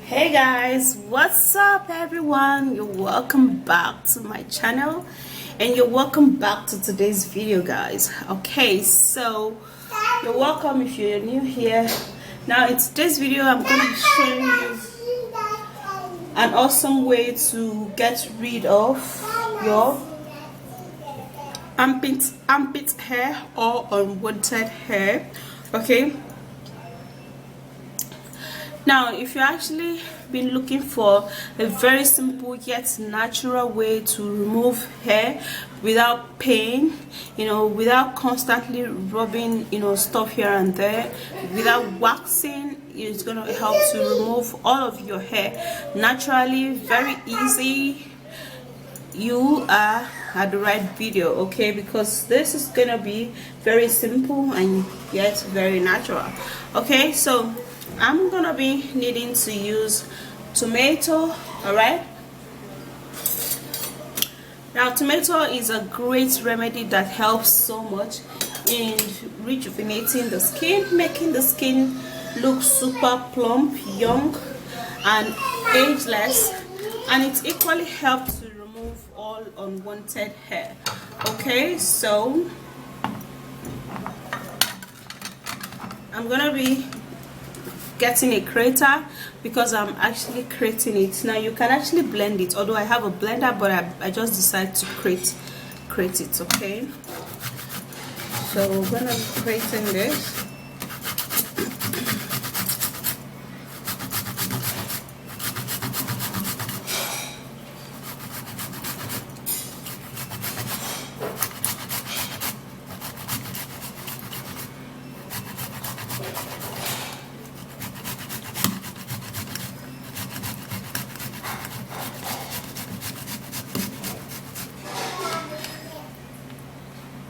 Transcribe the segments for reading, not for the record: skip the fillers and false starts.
Hey guys, what's up everyone? You're welcome back to my channel and you're welcome back to today's video, guys. Okay, so you're welcome if you're new here. Now in today's video I'm going to be showing you an awesome way to get rid of your armpit hair or unwanted hair. Okay, now if you actually been looking for a very simple yet natural way to remove hair without pain, without constantly rubbing stuff here and there, without waxing, it's going to help to remove all of your hair naturally, very easy, you are at the right video. Okay, because this is gonna be very simple and yet very natural. Okay, so I'm gonna be needing to use tomato. All right, now tomato is a great remedy that helps so much in rejuvenating the skin, making the skin look super plump, young and ageless, and it equally helps to remove all unwanted hair. Okay, so I'm gonna be getting a grater because I'm actually creating it. Now you can actually blend it, although I have a blender, but I just decided to create it. Okay, so we're gonna be creating this.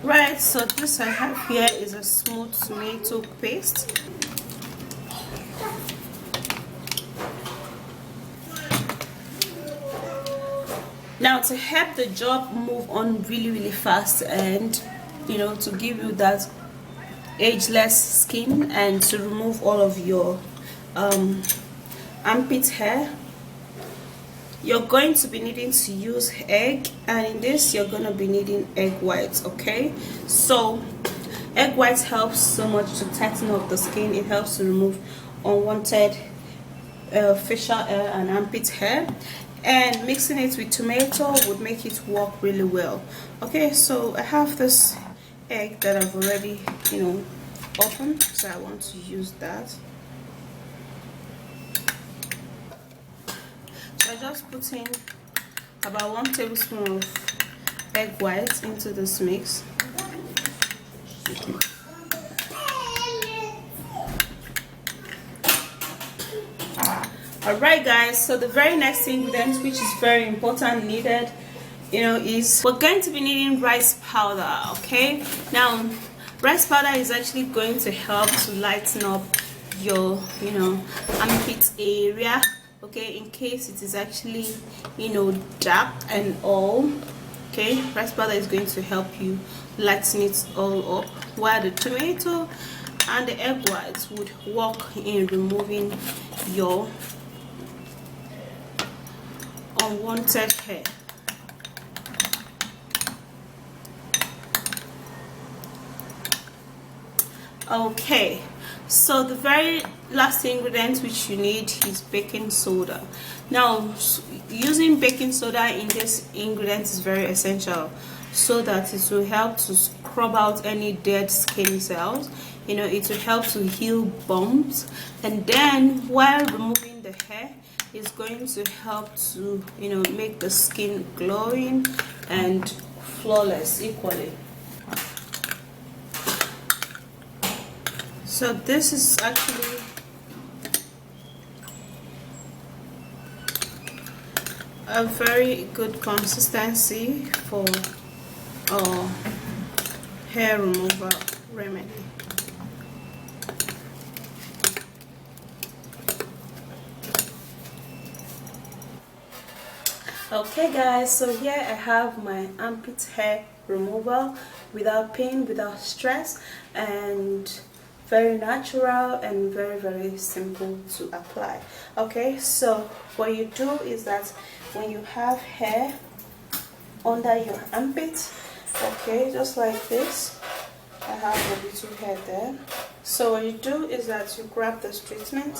Right, so this I have here is a smooth tomato paste. Now to help the job move on really fast and to give you that ageless skin and to remove all of your armpit hair, you're going to be needing to use egg, and in this you're going to be needing egg whites. Okay, so egg whites helps so much to tighten up the skin. It helps to remove unwanted facial hair and armpit hair, and mixing it with tomato would make it work really well. Okay, so I have this egg that I've already opened, so I want to use that. So I just put in about 1 tablespoon of egg whites into this mix. Alright guys, so the very next ingredient, which is very important, needed, is we're going to be needing rice powder. Okay, now rice powder is actually going to help to lighten up your armpit area. Okay, in case it is actually dark and all. Okay, rice powder is going to help you lighten it all up, while the tomato and the egg whites would work in removing your unwanted hair. Okay, so the very last ingredient which you need is baking soda. Now using baking soda in this ingredient is very essential, so that it will help to scrub out any dead skin cells. It will help to heal bumps, and then while removing the hair, it's going to help to make the skin glowing and flawless equally. So this is actually a very good consistency for hair removal remedy. Okay guys, so here I have my armpit hair removal without pain, without stress, and very natural and very simple to apply. Okay, so what you do is that when you have hair under your armpit, okay, just like this, I have a little hair there. So what you do is that you grab this treatment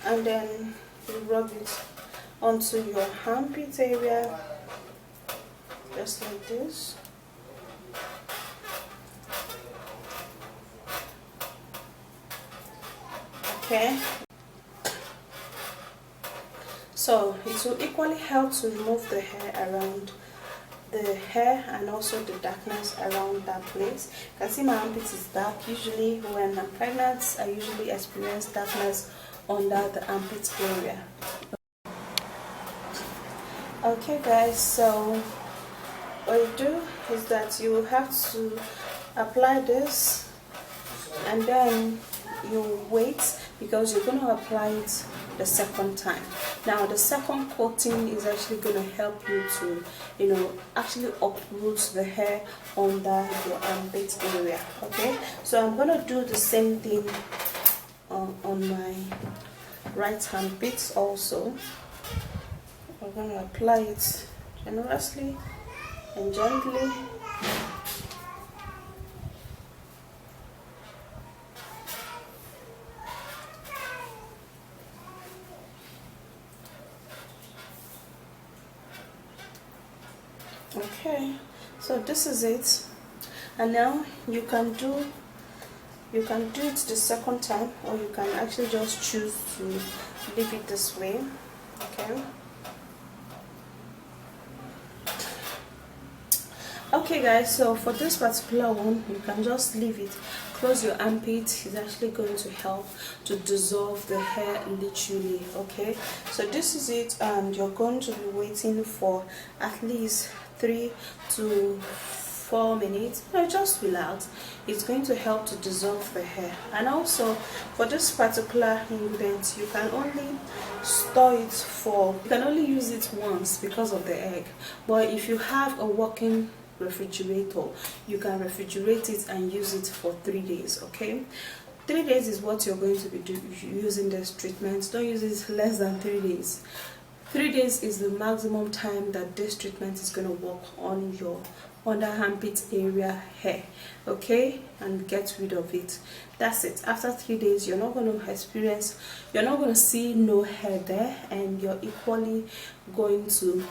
and then you rub it onto your armpit area, just like this. Okay, so it will equally help to remove the hair around the hair and also the darkness around that place. You can see my armpit is dark. Usually when I'm pregnant, I usually experience darkness under the armpit area. Okay guys, so what you do is that you will have to apply this and then you wait, because you're going to apply it the second time. Now the second coating is actually going to help you to, you know, actually uproot the hair under your armpit area. Okay, so I'm going to do the same thing on my right armpit also. I'm going to apply it generously and gently. Okay, so this is it, and now you can do it the second time, or you can actually just choose to leave it this way. Okay. Okay guys, so for this particular one, you can just leave it, close your armpit. It's actually going to help to dissolve the hair literally. Okay, so this is it, and you're going to be waiting for at least 3 to 4 minutes. No, just relax. It's going to help to dissolve the hair. And also for this particular ingredient, you can only store it for, you can only use it once because of the egg. But if you have a working refrigerator, you can refrigerate it and use it for 3 days. Okay, 3 days is what you're going to be using this treatment. Don't use it less than 3 days. 3 days is the maximum time that this treatment is going to work on your under armpit area hair. Okay, and get rid of it. That's it. After 3 days, you're not going to see no hair there, and you're equally going to,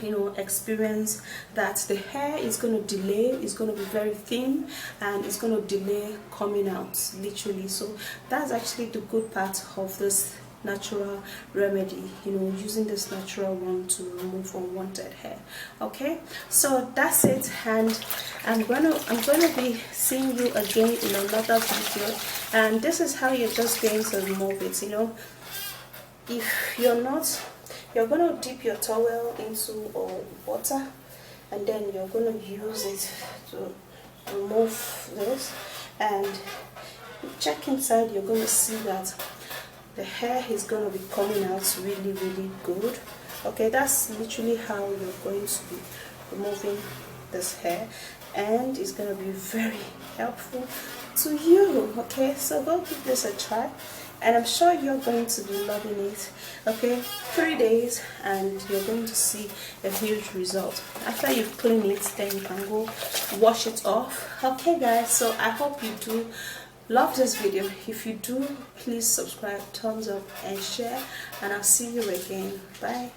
you know, experience that the hair is going to delay, it's going to be very thin, and it's going to delay coming out literally. So that's actually the good part of this natural remedy, you know, using this natural one to remove unwanted hair. Okay, so that's it, and I'm gonna be seeing you again in another video, and this is how you're just going to remove it. You know, if you're not, you're gonna dip your towel into water, and then you're gonna use it to remove this, and check inside. You're gonna see that the hair is going to be coming out really good. Okay, that's literally how you're going to be removing this hair, and it's going to be very helpful to you. Okay, so go give this a try, and I'm sure you're going to be loving it. Okay, 3 days and you're going to see a huge result. After you've cleaned it, then you can go wash it off. Okay guys, so I hope you do love this video. If you do, please subscribe, thumbs up and share, and I'll see you again. Bye.